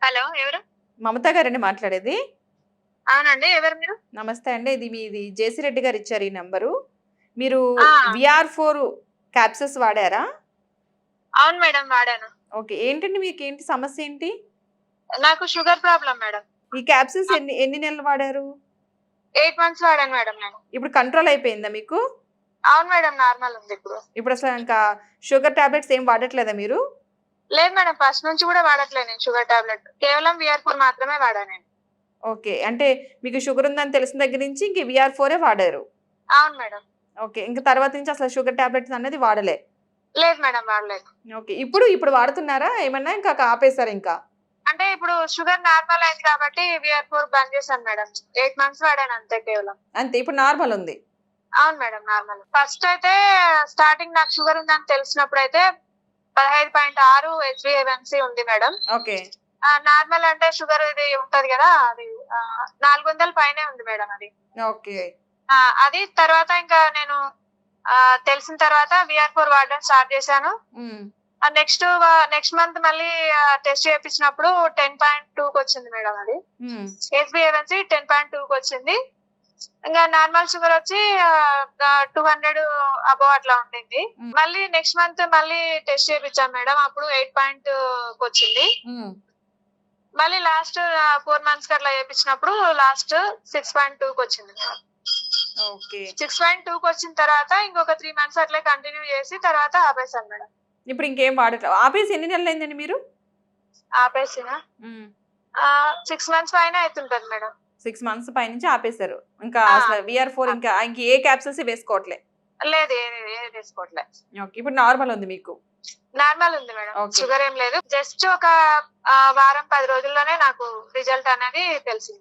Hello! ఎవరు? మమత గారండి మాట్లాడేది? అవునండి. ఎవరు మీరు? నమస్తే అండి. ఇది మీది జేసీ రెడ్డి గారు ఇచ్చారు ఈ నంబరు. మీరు ఆ! VR4 capsules వాడారా? అవును మేడం. వాడాను. ఓకే. ఏంటండి మీకేంటి సమస్యేంటి? నాకు షుగర్ ప్రాబ్లమ్ మేడం. ఈ క్యాప్సూల్స్ ఆ! ఎన్ని ఎన్ని నెలలు వాడారు? 8 మంత్స్ వాడాను మేడం నేను. ఇప్పుడు కంట్రోల్ అయిపోయిందా మీకు? అవును మేడం. నార్మల్ ఉందిప్పుడు. ఇప్పుడసల ఇంకా షుగర్ టాబ్లెట్స్ ఏం వాడట్లేదా మీరు? లేదు మేడం. ఫస్ట్ నుంచి కూడా వాడట్లేదు నేను షుగర్ టాబ్లెట్. కేవలం VR4 మాత్రమే వాడా నేను. ఓకే. అంటే మీకు షుగర్ ఉందని తెలిసిన దగ్గర నుంచి ఇంక VR4 వాడారు. అవును మేడం. ఓకే. ఇంక తర్వాత నుంచి అసలు షుగర్ టాబ్లెట్స్ అనేది వాడలే. లేదు మేడం. వాడలేదు. ఓకే. ఇప్పుడు వాడుతున్నారా? ఏమన్నా ఇంకా ఆపేసారా ఇంకా? అంటే ఇప్పుడు షుగర్ నార్మల్ అయింది కాబట్టి VR4 బంద్ చేశాను మేడం. 8 మంత్స్ వాడాను అంతే కేవలం. అంతే ఇప్పుడు నార్మల్ ఉంది. అవును మేడం. నార్మల్. ఫస్ట్ అయితే స్టార్టింగ్ నాకు షుగర్ ఉందని తెలిసినప్పుడైతే 15.6 హెచ్‌బీఏవన్సీ ఉంది మేడం. ఓకే. నార్మల్ అంటే షుగర్ ఇది ఉంటది గదా! అది 400 పైనే ఉంది మేడం అది. ఓకే. అది తర్వాత ఇంకా నేను తెలిసిన తర్వాత VR4 వాడడం స్టార్ట్ చేశాను. హ్మ్. నెక్స్ట్ మంత్ మళ్ళీ టెస్ట్ చేపించినప్పుడు 10.2కొచ్చింది మేడం అది. హ్మ్. హెచ్‌బీఏవన్సీ 10.2కొచ్చింది. ఇంగా నార్మల్ షుగర్ వచ్చి 200 అబోవ్ అట్లా ఉండింది. హ్మ్. మళ్ళీ నెక్స్ట్ మంత్ మళ్ళీ టెస్ట్ చేపించాం మేడం. అప్పుడు 8.కొచ్చింది. హ్మ్. మళ్ళీ లాస్ట్ 4 మంత్స్‌కి అట్లా చేపించినప్పుడు లాస్ట్ 6.2కొచ్చింది మేడం. ఓకే. 6.2కొచ్చిన తర్వాత ఇంకొక 3 మంత్స్ అట్లే కంటిన్యూ చేసి తర్వాత ఆపేసాను మేడం. ఇప్పుడు ఇంకేం వాడట్లే. ఆపేసి ఎన్ని నెలలైందండి మీరు? ఆపేసినా హ్మ్. 6 మంత్స్ పైనే అయితుంటది మేడం. 6 మంత్స్ పైనుంచి ఆపేసారు. ఇంకా ఆ! అసలు VR4 ఆ! ఇంక ఏ క్యాప్సూల్స్ వేసుకోవట్లే. లేదు. ఏది తీసుకోవట్లే. ఓకే. ఇప్పుడు నార్మల్ ఉంది మీకు. నార్మల్ ఉంది మేడం. ఓకే. షుగర్ ఏం లేదు. జస్ట్ ఒక వారం 10 రోజుల్లోనే నాకు రిజల్ట్ అనేది తెలిసింది.